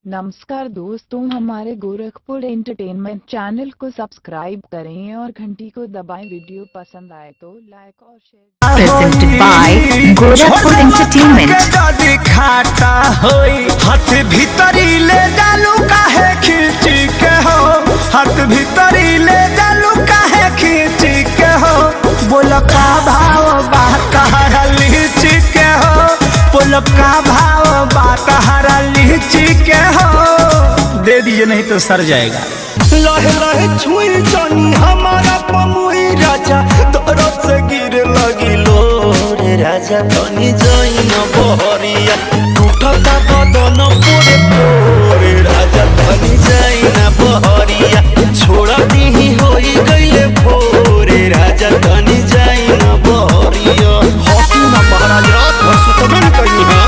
नमस्कार दोस्तों, हमारे गोरखपुर एंटरटेनमेंट चैनल को सब्सक्राइब करें और घंटी को दबाएं। वीडियो पसंद आए तो लाइक और share. Presented by Gorakhpur entertainment. खाता होई हाथ भीतरी ले डालू काहे खींची के हो, हाथ भीतरी ले डालू काहे खींची के हो। बोल का भाव बात हरा लीची के हो, बोल का भाव बात हरा लीची के हो। दे दीजिए नहीं तो सर जाएगा। लहे लहे छुई जानी हमारा पमुई राजा, दरद से गिर लगी लो रे राजा। तनी जाई न बहरिया टूटता बदन पूरे पूरे राजा। तनी जाई न बहरिया छोड़ा दी होई गईले भोरे राजा। तनी जाई न बहरिया हॉकी ना महाराज रात भर सुतबे न कहीं है।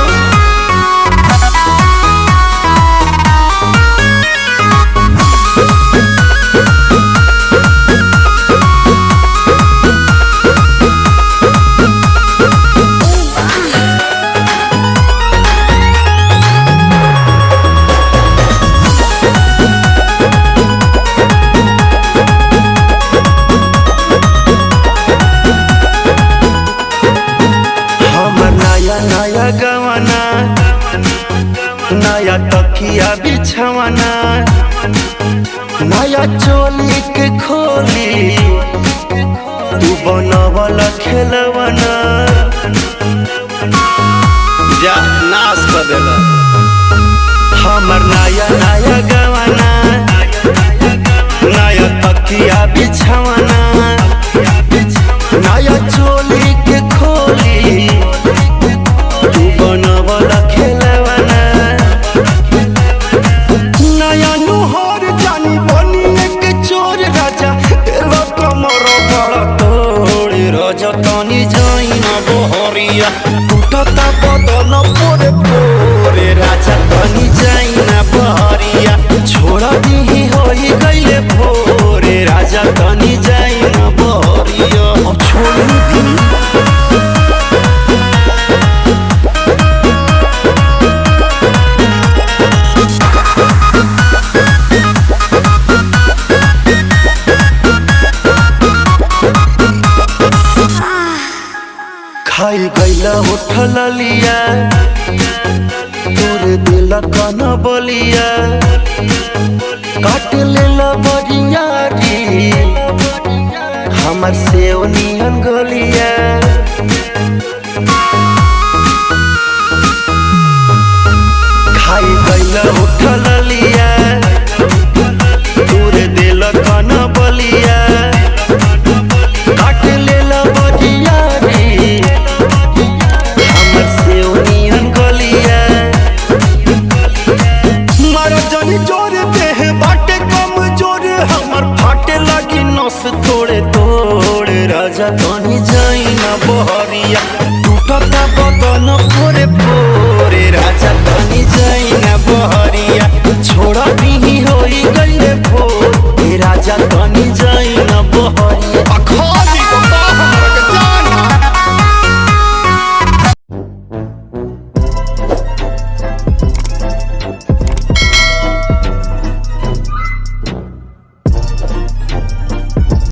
गवाना नया तकिया बिछवाना, नया चोली के खोली तू बनवल खेलवाना। जा नाश कर देला हमर नया नया गवाना, नया तकिया बिछवाना, नया चोली के खोली बनवला खेलवाना। नया नुहर जानी बनी एक चोर राजा, तेरा कमर बड़ा तोड़ राजा। तनी जाई न बहरिया टूटता बदन पूरे पूरे राजा। तनी जाई न बहरिया छोड़ा दी होई गईले भोरे राजा। तनी जाई न बहरिया छोड़ दी। खाई गईला उठल लिया तोर दिल कन बलिया, काट लेला बरियारी हमर सेव नियन गलिया। खाई गईला उठल लिया तोर दिल कन बलिया, काट लेला बरियारी जोरे देह बाटे कम जोरे हमर फाटे लगी नस तोड़े तोड़े राजा। तनी जाई न बहरिया टूटता बदन पूरे